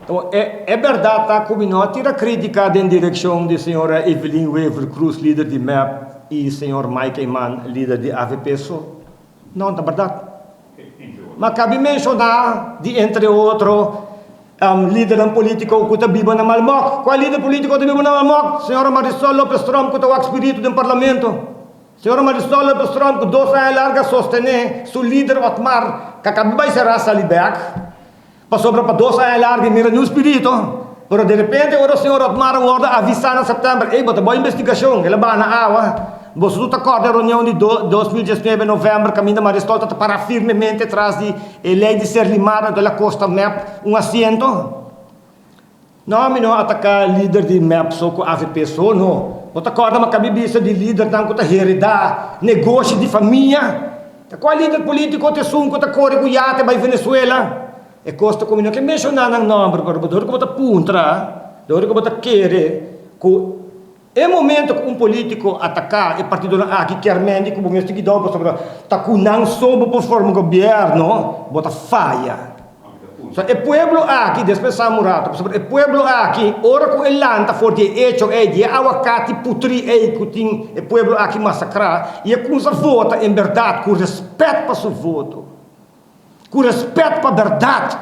Então, é verdade, tá? Como não tira crítica em direção de senhora Evelyn Weaver Cruz, líder de MEP, e senhor Mike Eyman, líder de AVPSO. Não, é verdade. Mas cabe mencionar, de entre outros, líder político que está vivo na Malmoc. Qual líder político está vivo na Malmoc? Senhora Marisol Lopes Trump, que está o espírito do parlamento. Senhora Marisol Lopes Trump, que 2 anos larga sostener, seu líder Otmar, que acabou de ser raça liberta. Passou para 2 anos larga e mira no espírito. Mas de repente, o senhor Otmar acorda avisar em setembro, ei, bota boa investigação, ele vai na água. Você não está a reunião de 2019, novembro, caminho Marisol está para firmemente atrás de lei de ser limada da Costa MEP um assento. Não, não atacar líder de MEP só com AVPSO, não. Você acorda uma cabeça de líder que está heredar negócio de família. Qual líder político te sunco está corre com iate para Venezuela? É costa como não que mencionar ng nome, pero dor ko bata puntra, dor ko bata querer ko é momento que político atacar e partido aqui que armendi como este que dá para tá kunang sob por forma governo, bota falha. So, e pueblo aqui, depois samurato, e pueblo aqui, ora com elanta forte hecho é de awakati putri kuting, e pueblo aqui massacrar, e com essa vota em verdade com respeito para seu voto. Com respeito para a verdade.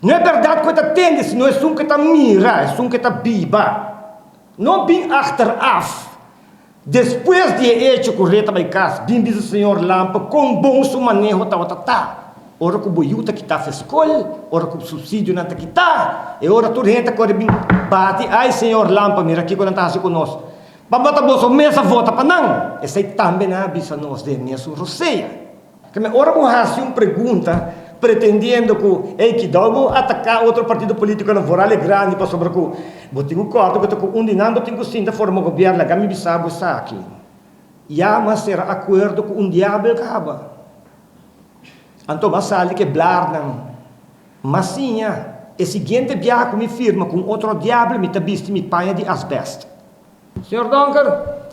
Não é verdade que está tendo, não é só que está mira, é só que está biba. Não bem achteraf. Depois de hecho correto by casa, bem diz o senhor Lampa, com bom seu manejo, tá. Ora com boiuta que está na escola, ora com subsídio não está que está, e ora tudo gente que bem bate, ai senhor Lampa, mira aqui quando está assim conosco. Para botar bolsa, mesa vota para não. Essa aí também não avisa nós de minha roceia. Ora com uma pergunta, pretendendo que dá atacar outro partido político não for grande para sobre que eu tenho corto que eu undinando tenho sim da forma governo que me bisabo está aqui. Já mas será acordo com diabo acaba. Então mas ali que blarnam. Mas sim, é seguinte viagem me firma com outro diabo me tabiste me panha de asbesto. Senhor Donker,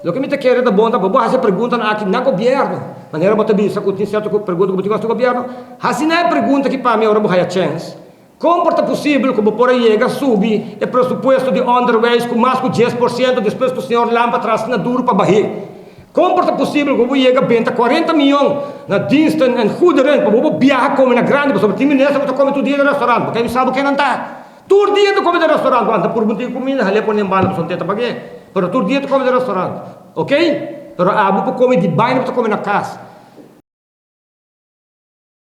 o que me te quer da bonda, vou fazer pergunta aqui na governo. Maneira bota bisa que tem certo pergunta que eu governo. Assim não é pergunta que para mim ora boa chance. Como é possível que por aí chega subir o pressuposto de underways com mais que 10% depois que o senhor Lampa traz na duro para barrer? Como é possível que eu chega a 40 milhões na diensten en goederen para eu viajar como na grande, para sobre 10 minutos eu come todo dia no restaurante, porque ele sabe que não está. Todo dia tu come no restaurante, anda por muito comida, hale por nembala para sonter para quê? Pero todo dia tu come no restaurante, ok? Pero abu para comer de baile para comer na casa.